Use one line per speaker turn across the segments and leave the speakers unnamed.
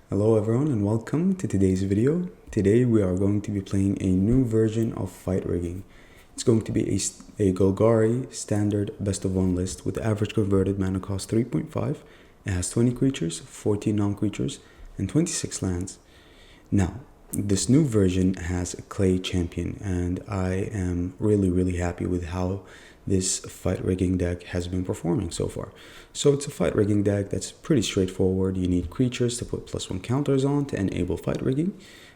Hello everyone and welcome to today's video. Today we are going to be playing a new version of fight rigging. It's going to be a Golgari standard best of one list with average converted mana cost 3.5. It has 20 creatures, 14 non-creatures, and 26 lands. Now, this new version has a clay champion and I am really happy with how this fight rigging deck has been performing so far. So it's a fight rigging deck that's pretty straightforward. You need creatures to put +1 counters on to enable fight rigging,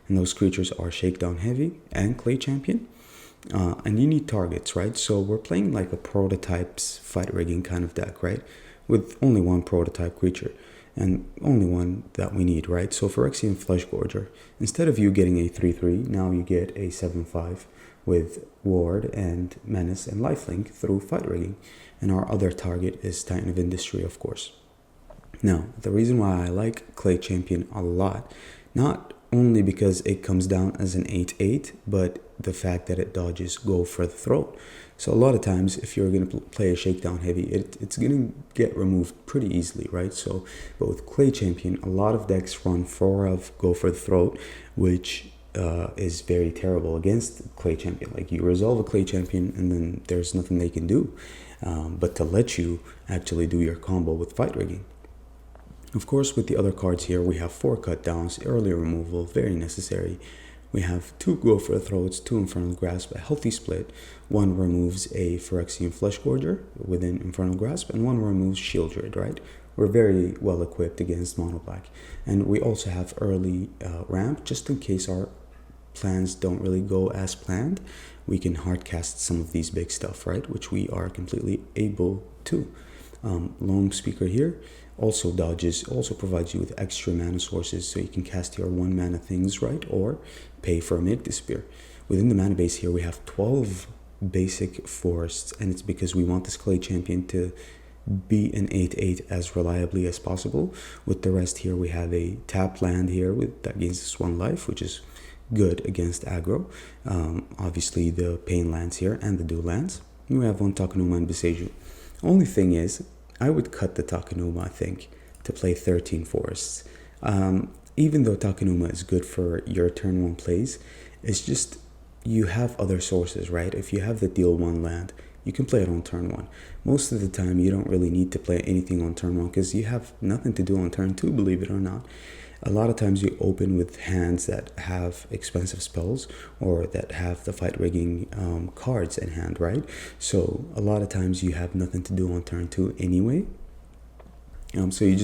and those creatures are Shakedown Heavy and Clay Champion. And you need targets, right? So we're playing like a prototypes fight rigging kind of deck, right? With only one prototype creature and only one that we need, right? So Phyrexian Fleshgorger, instead of you getting a 3/3, now you get a 7/5 with Ward and Menace and Lifelink through fight rigging. And our other target is Titan of Industry, of course. Now, the reason why I like Clay Champion a lot, not only because it comes down as an 8/8, but the fact that it dodges Go for the Throat. So a lot of times, if you're going to play a Shakedown Heavy, it's going to get removed pretty easily, right? So, but with Clay Champion, a lot of decks run 4 of Go for the Throat, which is very terrible against Clay Champion. Like, you resolve a Clay Champion and then there's nothing they can do but to let you actually do your combo with fight rigging. Of course, with the other cards here, we have 4 cut downs, early removal, very necessary. We have 2 Go for the Throats, 2 Infernal Grasp, a healthy split. 1 removes a Phyrexian Fleshgorger within Infernal Grasp, and 1 removes Shield Druid, right? We're very well equipped against Monoblack. And we also have early ramp, just in case our plans don't really go as planned. We can hardcast some of these big stuff, right? Which we are completely able to. Lone Speaker here also dodges, also provides you with extra mana sources so you can cast your 1 mana things, right? Or pay for a Make Despair. Within the mana base here, we have 12 basic forests, and it's because we want this Clay Champion to be an 8/8 as reliably as possible. With the rest here, we have a tap land here that gains us 1 life, which is good against aggro. Obviously the pain lands here and the dual lands. And we have 1 Takenuma and Beseiju. Only thing is, I would cut the Takenuma, I think, to play 13 forests. Even though Takenuma is good for your turn 1 plays, it's just you have other sources, right? If you have the deal 1 land, you can play it on turn 1. Most of the time, you don't really need to play anything on turn 1 because you have nothing to do on turn 2, believe it or not. A lot of times you open with hands that have expensive spells or that have the fight rigging cards in hand, right? So a lot of times you have nothing to do on turn 2 anyway. So you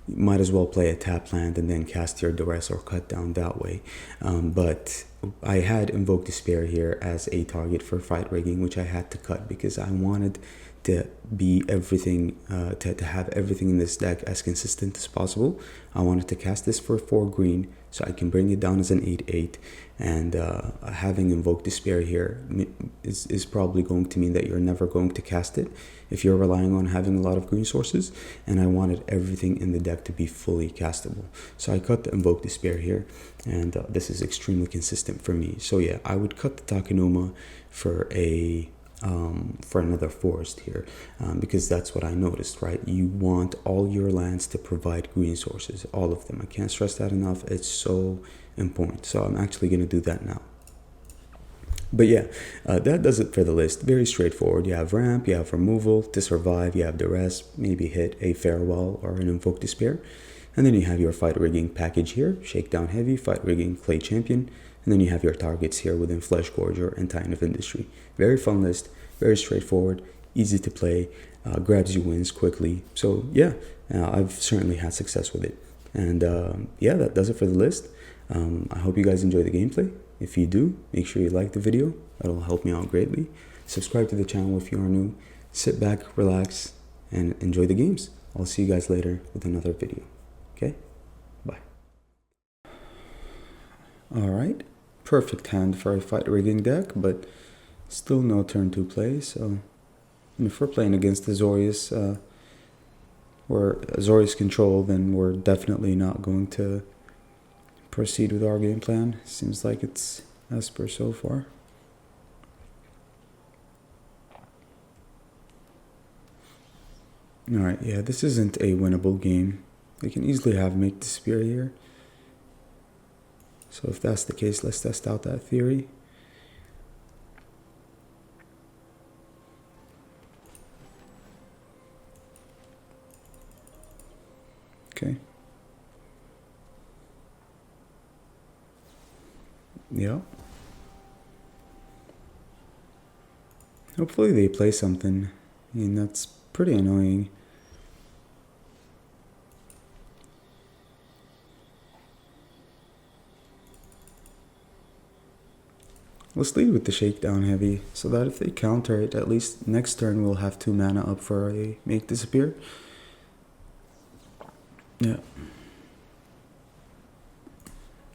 might as well play a tap land and then cast your duress or cut down that way. But I had Invoke Despair here as a target for fight rigging, which I had to cut because I wanted to be everything, to have everything in this deck as consistent as possible. I wanted to cast this for 4 green so I can bring it down as an 8/8, and having Invoke Despair here is probably going to mean that you're never going to cast it if you're relying on having a lot of green sources, and I wanted everything in the deck to be fully castable. So I cut the Invoke Despair here, and this is extremely consistent for me. So yeah, I would cut the Takenuma for another forest here, because that's what I noticed, right? You want all your lands to provide green sources, all of them. I can't stress that enough. It's so important. So I'm actually going to do that now. But yeah, that does it for the list. Very straightforward. You have ramp, you have removal. To survive, you have the rest, maybe hit a farewell or an Invoke Despair. And then you have your fight rigging package here, Shakedown Heavy, fight rigging, Clay Champion. And then you have your targets here within Fleshgorger and Titan of Industry. Very fun list, very straightforward, easy to play, grabs you wins quickly. So yeah, I've certainly had success with it. And yeah, that does it for the list. I hope you guys enjoy the gameplay. If you do, make sure you like the video. That'll help me out greatly. Subscribe to the channel if you are new. Sit back, relax, and enjoy the games. I'll see you guys later with another video. Okay? Bye. Alright. Perfect hand for a fight rigging deck, but still no turn 2 play. So if we're playing against Azorius or Azorius Control, then we're definitely not going to proceed with our game plan. Seems like it's as per so far. Alright, yeah, this isn't a winnable game. We can easily have Make Despair here. So if that's the case, let's test out that theory. Okay. Yeah. Hopefully they play something. I mean, that's pretty annoying. Let's lead with the Shakedown Heavy, so that if they counter it, at least next turn we'll have 2 mana up for a Make Disappear. Yeah.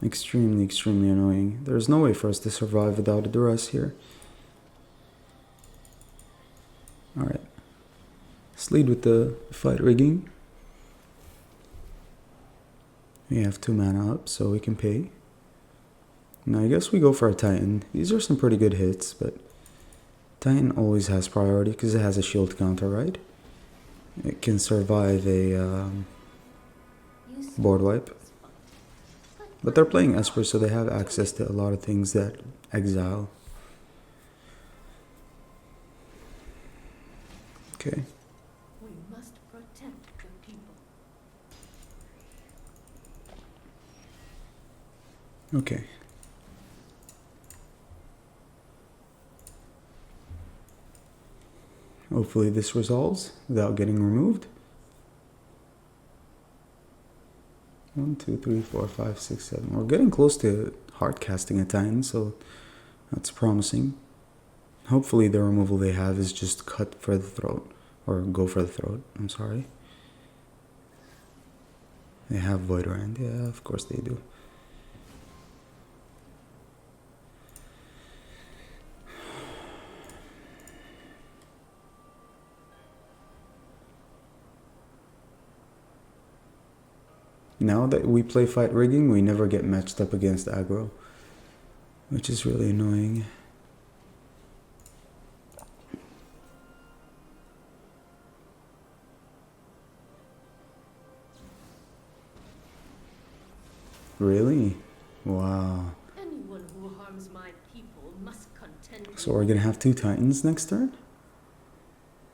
Extremely, extremely annoying. There's no way for us to survive without a duress here. Alright. Let's lead with the Fight Rigging. We have 2 mana up, so we can pay. Now I guess we go for a Titan. These are some pretty good hits, but Titan always has priority because it has a shield counter, right? It can survive a board wipe. But they're playing Esper, so they have access to a lot of things that exile. Okay.
We must protect the people.
Okay. Hopefully this resolves without getting removed. 1, 2, 3, 4, 5, 6, 7. We're getting close to hard casting a Titan, so that's promising. Hopefully the removal they have is just cut for the throat. Or go for the throat, I'm sorry. They have Void Rend, yeah, of course they do. Now that we play Fight Rigging, we never get matched up against Aggro, which is really annoying. Really? Wow.
Anyone who harms my people must contend.
So we're gonna have 2 Titans next turn?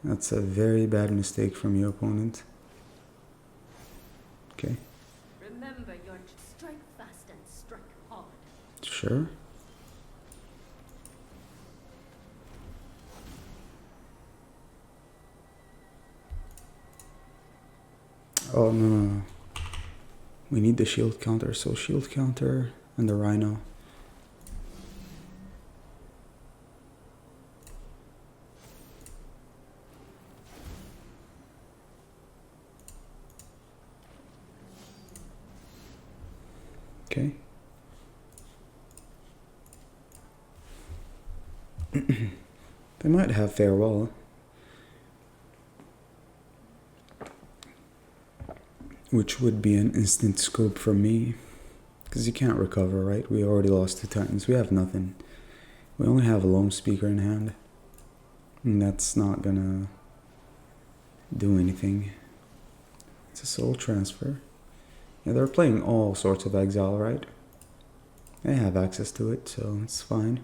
That's a very bad mistake from your opponent. Okay.
Remember your strike fast and strike hard.
Sure. Oh, no. We need the shield counter, so shield counter and the Rhino. Okay. They might have Farewell. Which would be an instant scope for me. Because you can't recover, right? We already lost 2 Titans. We have nothing. We only have a Loam Speaker in hand. And that's not gonna do anything. It's a soul transfer. Yeah, they're playing all sorts of exile, right? They have access to it, so it's fine.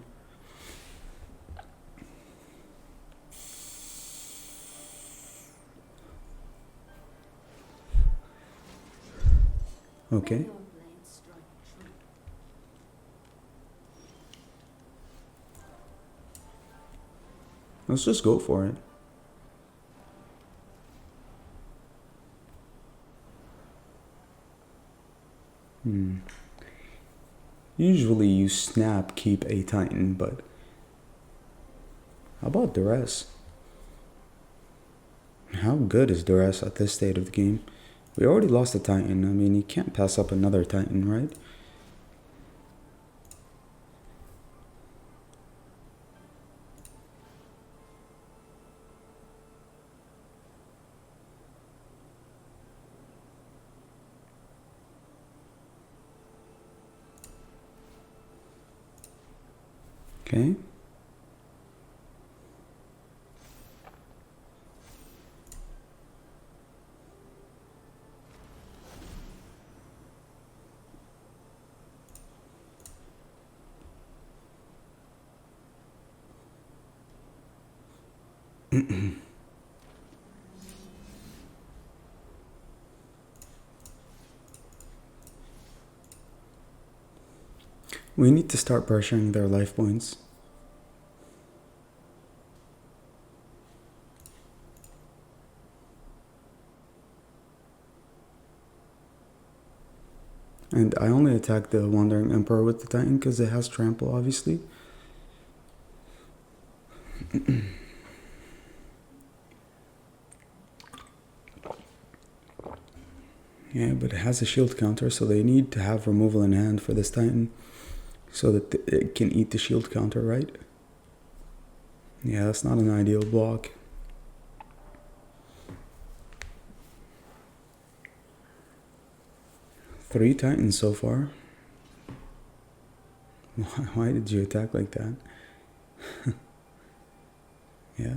Okay.
May your blade strike true.
Let's just go for it. Usually you snap keep a Titan, but how about Duress? How good is Duress at this state of the game? We already lost a Titan. I mean, you can't pass up another Titan, right? Okay. We need to start pressuring their life points. And I only attacked the Wandering Emperor with the Titan because it has trample, obviously. Yeah, but it has a shield counter, so they need to have removal in hand for this Titan so that it can eat the shield counter, right? Yeah, that's not an ideal block. Three Titans so far. Why did you attack like that? Yeah.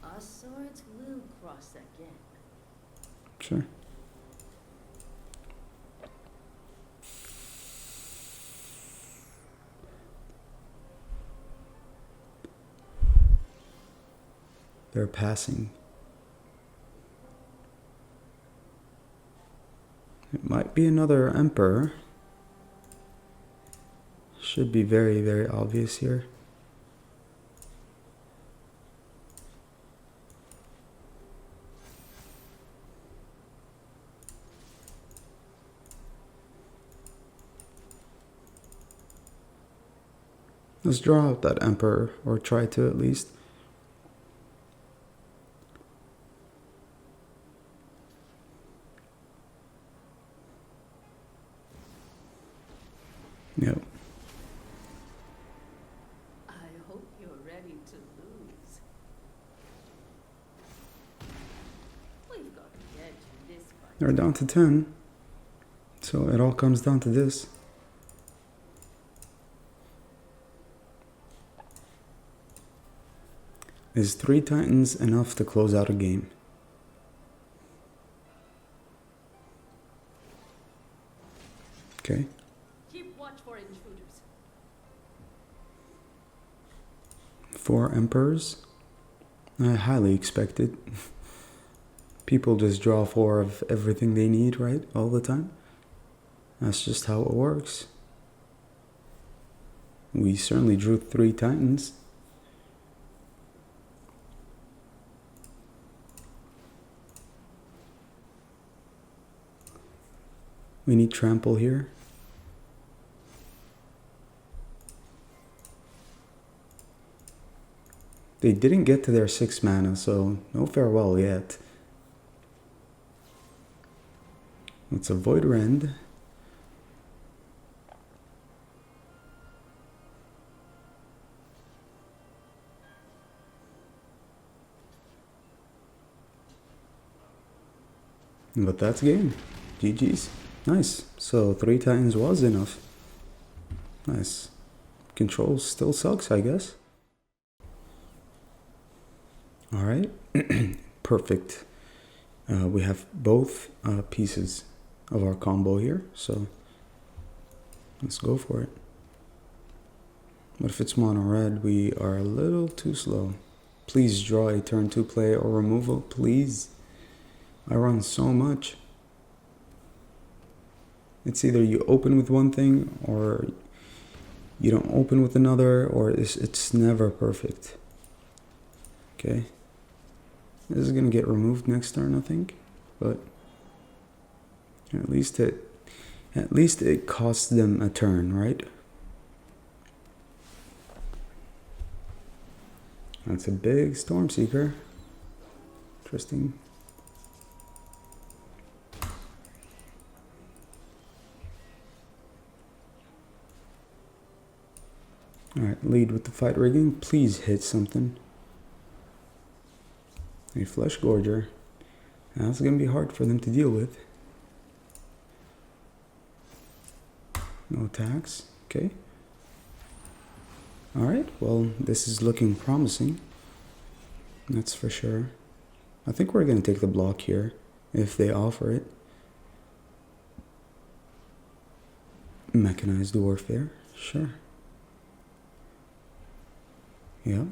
Our swords will cross again.
Sure. They're passing. It might be another Emperor. Should be very, very obvious here. Let's draw out that Emperor, or try to at least. Yep.
I hope you're ready to lose. We've got the edge in this fight.
They're down to 10. So it all comes down to this. Is 3 Titans enough to close out a game? Okay.
Keep watch for intruders.
4 Emperors. I highly expected. People just draw 4 of everything they need, right? All the time. That's just how it works. We certainly drew 3 Titans. We need trample here. They didn't get to their 6 mana, so no farewell yet. Let's avoid Rend. But that's game. GG's. Nice. So 3 Titans was enough. Nice. Control still sucks, I guess. Alright. Perfect. We have both pieces of our combo here, so let's go for it. But if it's mono red, we are a little too slow. Please draw a turn 2 play or removal, please. I run so much. It's either you open with one thing or you don't open with another, or it's never perfect. Okay. This is gonna get removed next turn, I think, but at least it costs them a turn, right? That's a big Stormseeker. Interesting. Alright, lead with the fight rigging. Please hit something. A Fleshgorger. That's going to be hard for them to deal with. No attacks. Okay. Alright, well, this is looking promising. That's for sure. I think we're going to take the block here, if they offer it. Mechanized warfare, sure. Yeah.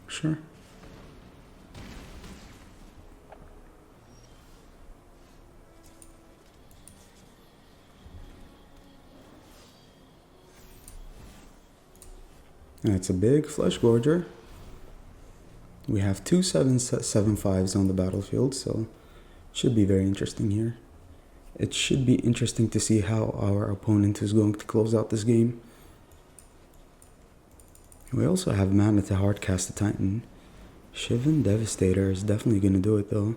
Sure. That's a big Fleshgorger. We have two 7/7/5s on the battlefield, so should be very interesting here. It should be interesting to see how our opponent is going to close out this game. We also have mana to hardcast the Titan. Shivan Devastator is definitely going to do it though.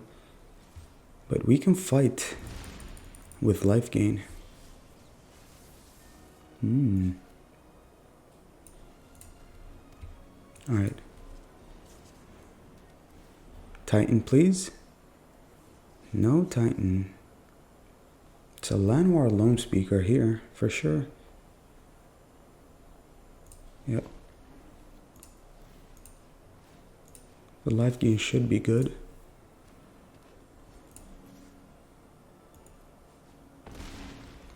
But we can fight with life gain. Alright. Titan, please. No Titan. It's a Llanowar Lone Speaker here, for sure. Yep. The life gain should be good.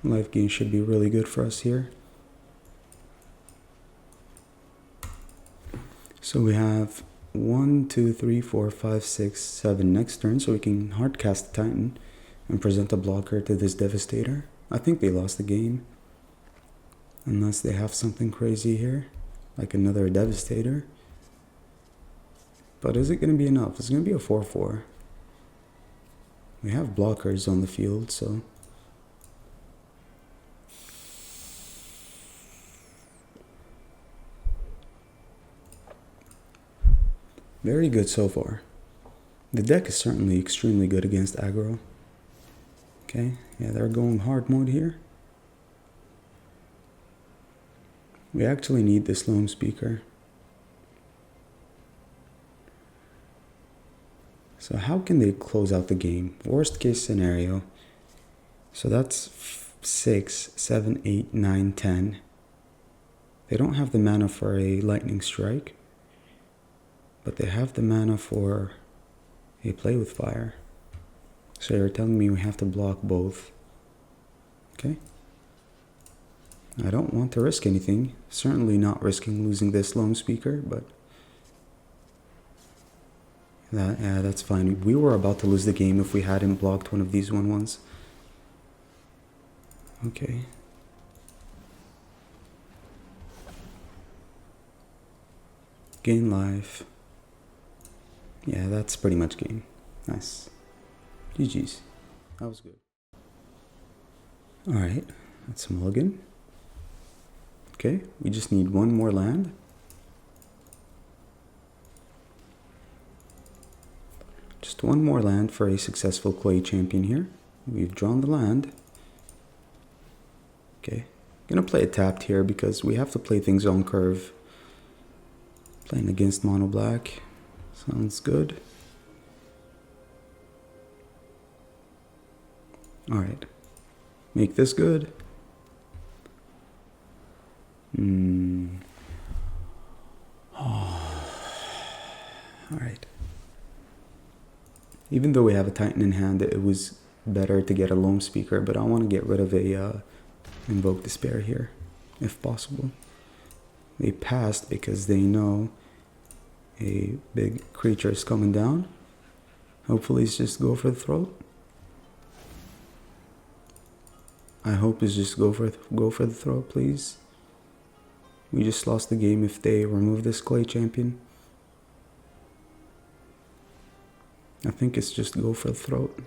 Life gain should be really good for us here. So we have 1, 2, 3, 4, 5, 6, 7 next turn, so we can hardcast the Titan and present a blocker to this Devastator. I think they lost the game. Unless they have something crazy here, like another Devastator. But is it going to be enough? It's going to be a 4/4. We have blockers on the field, so... Very good so far. The deck is certainly extremely good against aggro. Okay, yeah, they're going hard mode here. We actually need this Lone Speaker. So how can they close out the game? Worst case scenario. So that's 6, 7, 8, 9, 10. They don't have the mana for a Lightning Strike. But they have the mana for a Play with Fire. So you're telling me we have to block both. Okay. I don't want to risk anything. Certainly not risking losing this Lone Speaker, but... yeah, that's fine. We were about to lose the game if we hadn't blocked one of these 1/1s. Okay. Gain life. Yeah, that's pretty much game. Nice. GG's. That was good. Alright, that's a mulligan. Okay, we just need one more land. Just one more land for a successful clay champion here. We've drawn the land. Okay, gonna play it tapped here because we have to play things on curve. Playing against Monoblack. Sounds good. Alright. Make this good. Alright. Even though we have a Titan in hand, it was better to get a Lone Speaker, but I want to get rid of a Invoke Despair here, if possible. They passed because they know a big creature is coming down. Hopefully it's just go for the throat. I hope it's just go for the throat, please. We just lost the game if they remove this clay champion. I think it's just go for the throat.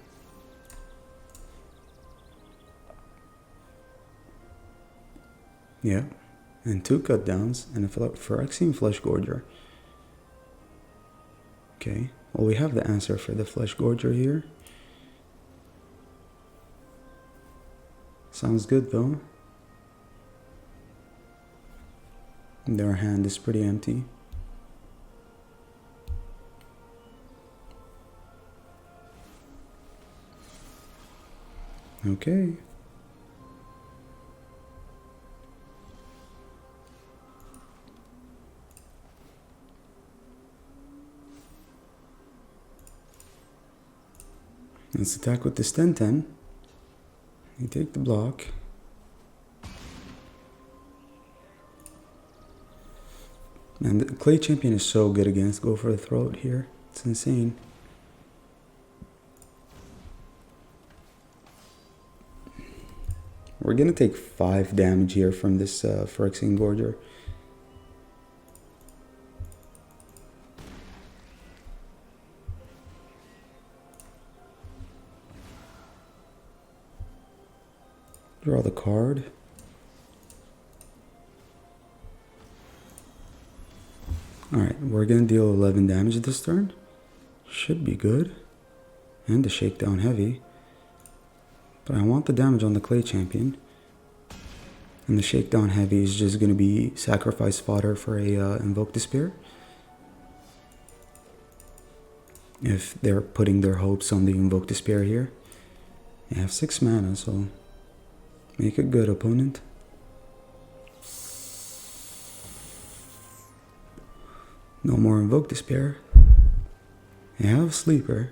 Yeah, and 2 cut downs and a Phyrexian Fleshgorger. Okay, well we have the answer for the Fleshgorger here. Sounds good though. Their hand is pretty empty. Okay. Let's attack with this 10-10. You take the block. And the Clay Champion is so good against Go for the Throat here. It's insane. We're gonna take 5 damage here from this Fleshgorger. Draw the card. Alright, we're gonna deal 11 damage this turn. Should be good. And the Shakedown Heavy. But I want the damage on the Clay Champion. And the Shakedown Heavy is just gonna be sacrifice fodder for a Invoke Despair. If they're putting their hopes on the Invoke Despair here. They have 6 mana, so make a good opponent. No more Invoke Despair. They have Sleeper.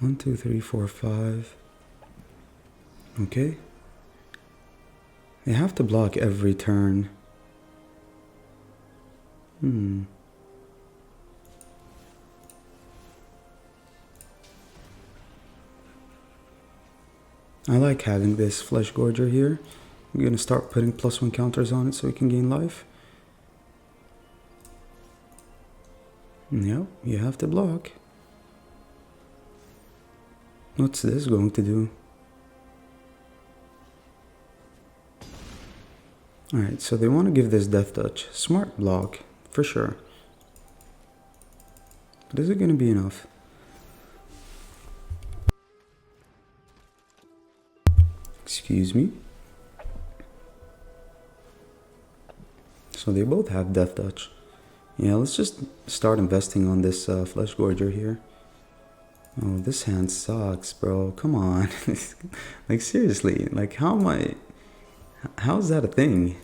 1, 2, 3, 4, 5. Okay. They have to block every turn. I like having this Fleshgorger here. I'm gonna start putting +1 counters on it so we can gain life. Yep, you have to block. What's this going to do? Alright, so they want to give this Death Touch. Smart block, for sure. But is it going to be enough? Excuse me. So they both have Death Touch. Yeah, let's just start investing on this Fleshgorger here. Oh, this hand sucks, bro. Come on. Like, seriously. Like, how is that a thing?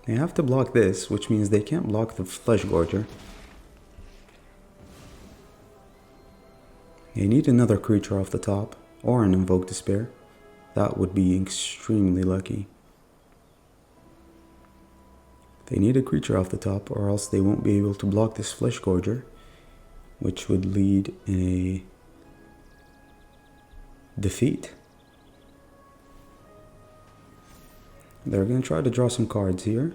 They have to block this, which means they can't block the Fleshgorger. They need another creature off the top, or an Invoke Despair. That would be extremely lucky. They need a creature off the top, or else they won't be able to block this Fleshgorger, which would lead in a defeat. They're going to try to draw some cards here.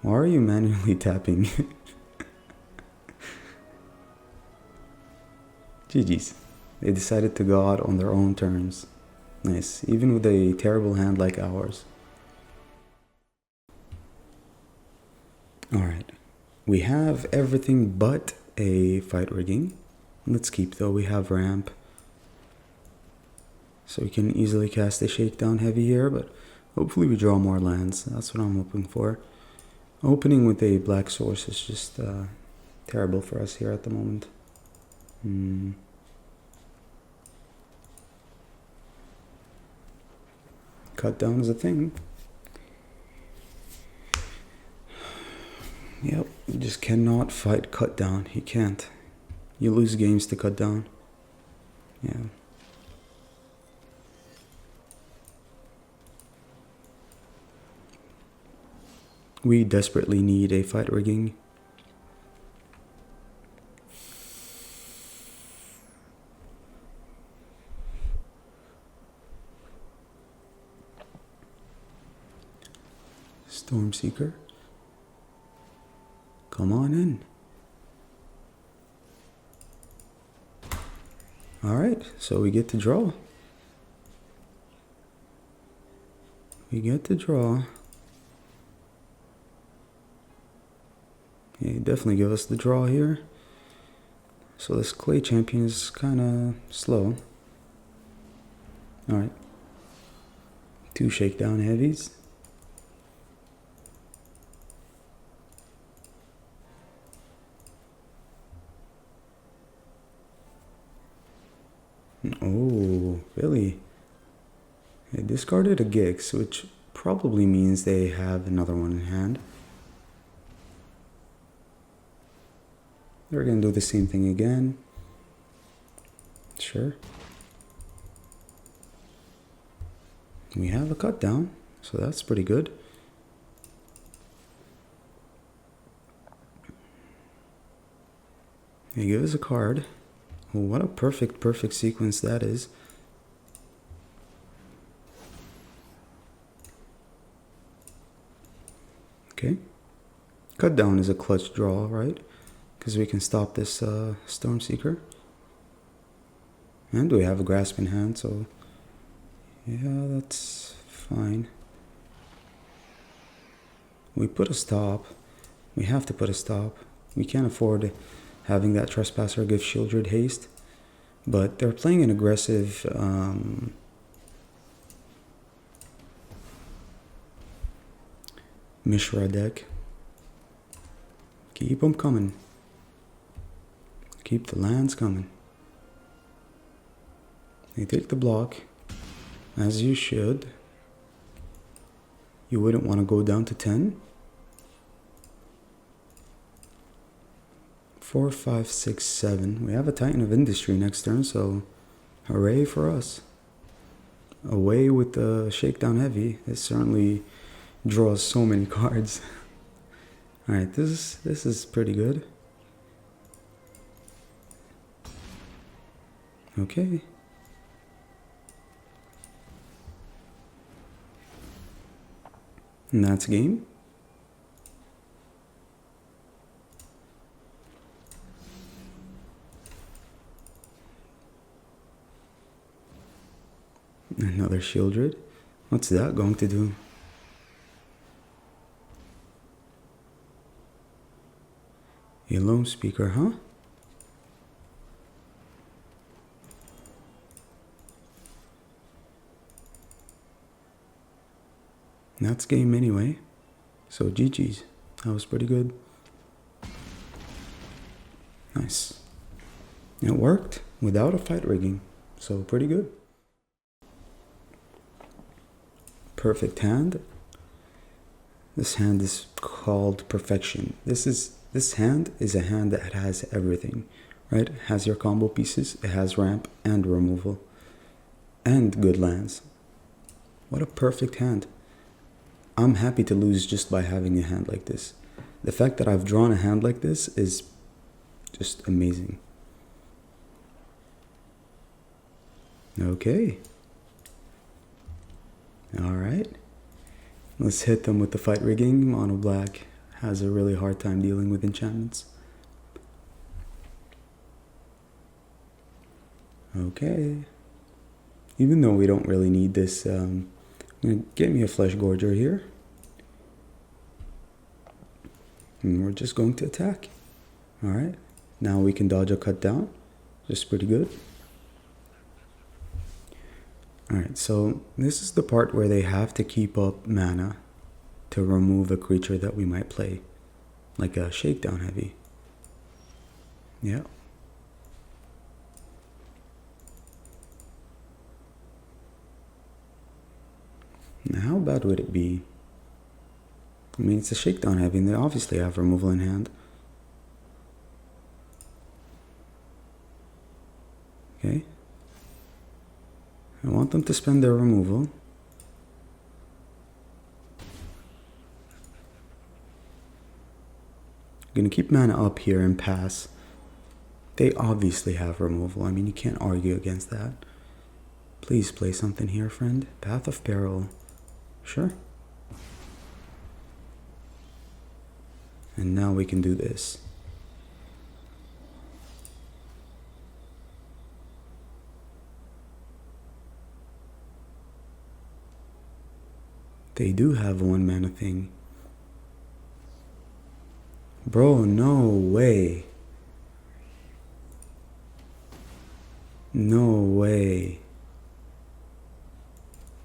Why are you manually tapping? GG's. They decided to go out on their own terms. Nice, even with a terrible hand like ours. Alright, we have everything but a fight rigging. Let's keep though, we have ramp. So we can easily cast a Shakedown Heavy here, but hopefully we draw more lands. That's what I'm hoping for. Opening with a black source is just terrible for us here at the moment. Cut down is a thing. Yep, you just cannot fight cut down. You can't. You lose games to cut down. Yeah. We desperately need a fight rigging. Stormseeker. Come on in. Alright, so we get to draw. We get to draw. Yeah, definitely give us the draw here. So this Clay Champion is kind of slow. Alright. 2 Shakedown Heavies. Oh, really? They discarded a Gix, which probably means they have another one in hand. We're gonna do the same thing again. Sure. We have a cut down, so that's pretty good. They give us a card. Oh, what a perfect sequence that is. Okay. Cut down is a clutch draw, right? Because we can stop this Stormseeker. And we have a grasp in hand, so yeah, that's fine. We put a stop. We have to put a stop. We can't afford having that Trespasser give Shieldred haste. But they're playing an aggressive Mishra deck. Keep them coming. Keep the lands coming. They take the block, as you should. You wouldn't want to go down to 10. 4, 5, 6, 7. We have a Titan of Industry next turn, so hooray for us. Away with the Shakedown Heavy. It certainly draws so many cards. Alright, this is pretty good. Okay. And that's game. Another Shieldred. What's that going to do? A lone speaker, huh? That's game anyway. So GG's. That was pretty good. Nice. It worked without a fight rigging. So pretty good. Perfect hand. This hand is called Perfection. This hand is a hand that has everything, right? It has your combo pieces, it has ramp and removal, and good lands. What a perfect hand. I'm happy to lose just by having a hand like this. The fact that I've drawn a hand like this is just amazing. Okay. Alright. Let's hit them with the fight rigging. Monoblack has a really hard time dealing with enchantments. Okay. Even though we don't really need this, I'm gonna get me a Fleshgorger here. And we're just going to attack. Alright. Now we can dodge a cut down. Just pretty good. Alright, so this is the part where they have to keep up mana to remove a creature that we might play. Like a Shakedown Heavy. Yeah. Now how bad would it be? I mean, it's a Shakedown Heavy and they obviously have removal in hand. Okay. I want them to spend their removal. I'm gonna keep mana up here and pass. They obviously have removal. I mean, you can't argue against that. Please play something here, friend. Path of Peril. Sure. And now we can do this. They do have a 1 mana thing. Bro, no way. No way.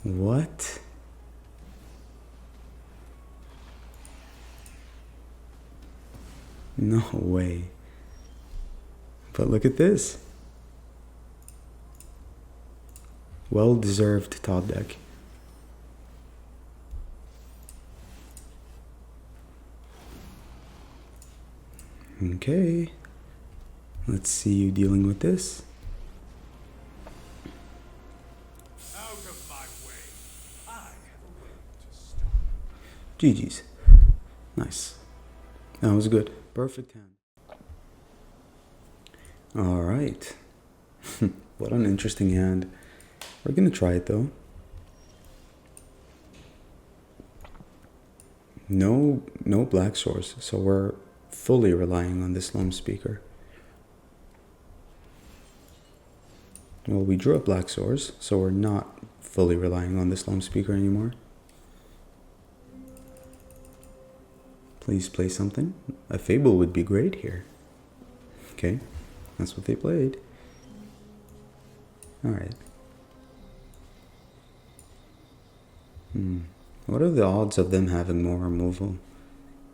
What? No way. But look at this. Well-deserved top deck. Okay. Let's see you dealing with this.
Out of my way. I have a way to stop.
GG's. Nice. That was good. Perfect hand. Alright. What an interesting hand. We're gonna try it though. No black source, so we're fully relying on this lone speaker. Well, we drew a black source, so we're not fully relying on this lone speaker anymore. Please play something. A Fable would be great here. Okay, that's what they played. Alright. What are the odds of them having more removal?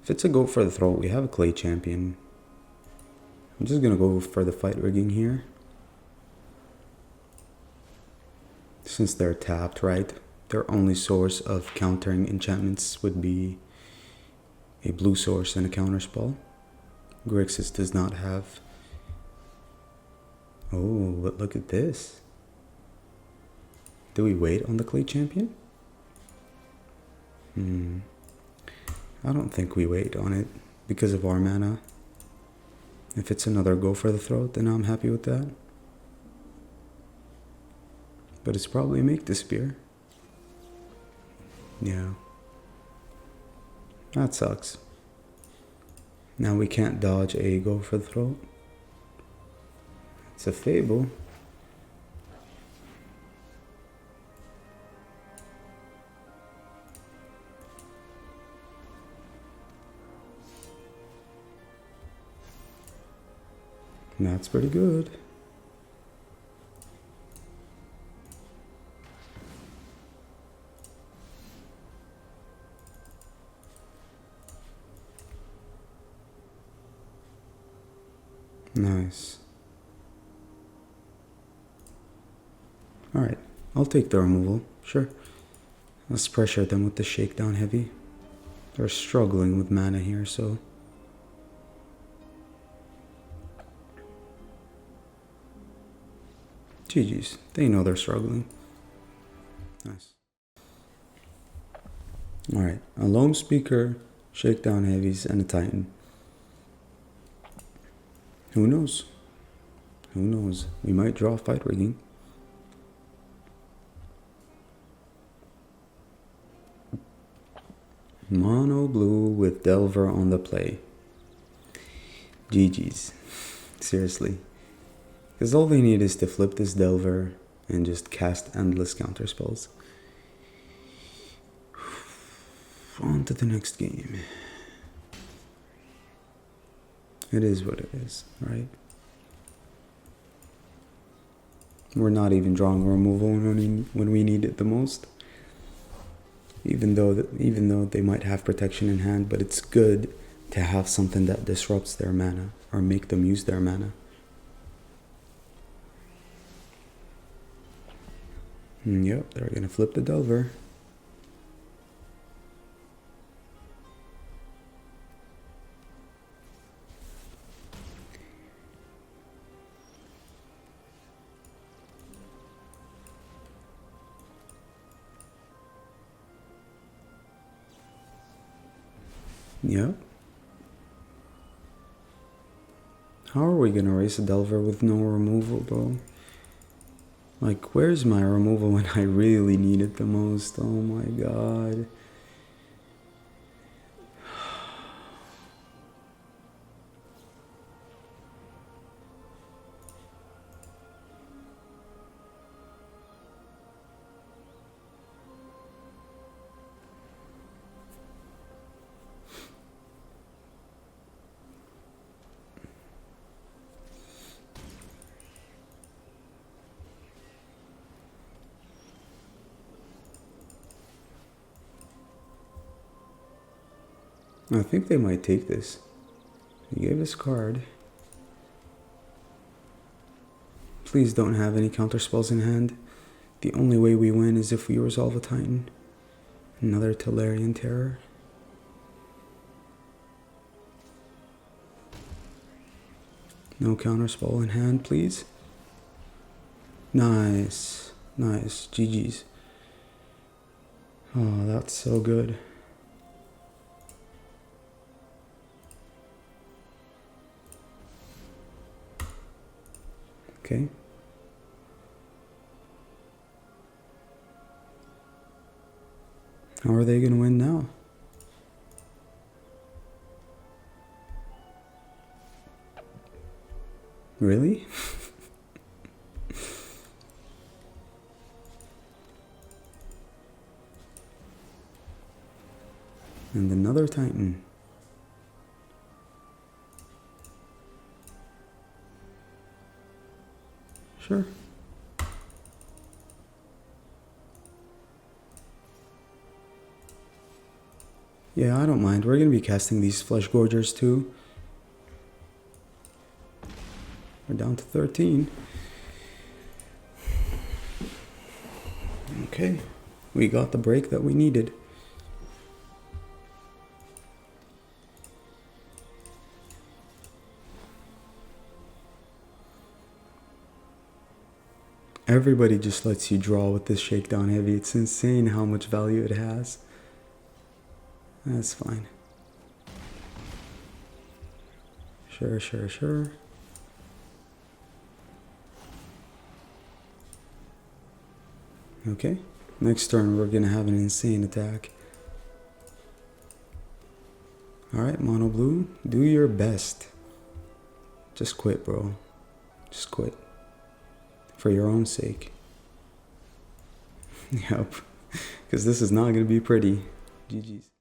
If it's a go for the throat, we have a clay champion. I'm just gonna go for the fight rigging here. Since they're tapped, right? Their only source of countering enchantments would be a blue source and a counterspell. Grixis does not have. Oh, but look at this. Do we wait on the clay champion? I don't think we wait on it because of our mana. If it's another go for the throat, then I'm happy with that. But it's probably a make the spear. Yeah. That sucks. Now we can't dodge a go for the throat. It's a Fable. That's pretty good. Nice. Alright, I'll take the removal, sure. Let's pressure them with the shakedown heavy. They're struggling with mana here, so... GG's, they know they're struggling. Nice. Alright, a lone speaker, shakedown heavies, and a titan. Who knows? Who knows? We might draw fight rigging. Mono blue with Delver on the play. GG's. Seriously. Because all they need is to flip this Delver and just cast endless counterspells. On to the next game. It is what it is, right? We're not even drawing removal when we need it the most. Even though they might have protection in hand, but it's good to have something that disrupts their mana or make them use their mana. Yep, they're gonna flip the Delver. Yep. How are we gonna race a Delver with no removal, bro? Like, where's my removal when I really need it the most? Oh my god. I think they might take this. He gave us a card. Please don't have any counter spells in hand. The only way we win is if we resolve a Titan. Another Tellurian Terror. No counterspell in hand, please. Nice. Nice. GG's. Oh, that's so good. Okay. How are they going to win now? Really? And another Titan. Sure. Yeah, I don't mind. We're going to be casting these Fleshgorgers too. We're down to 13. Okay. We got the break that we needed. Everybody just lets you draw with this Shakedown Heavy. It's insane how much value it has. That's fine. Sure, sure, sure. Okay. Next turn we're gonna have an insane attack. Alright, Mono Blue, do your best. Just quit, bro. Just quit. For your own sake. Yep. Because this is not gonna be pretty. GG's.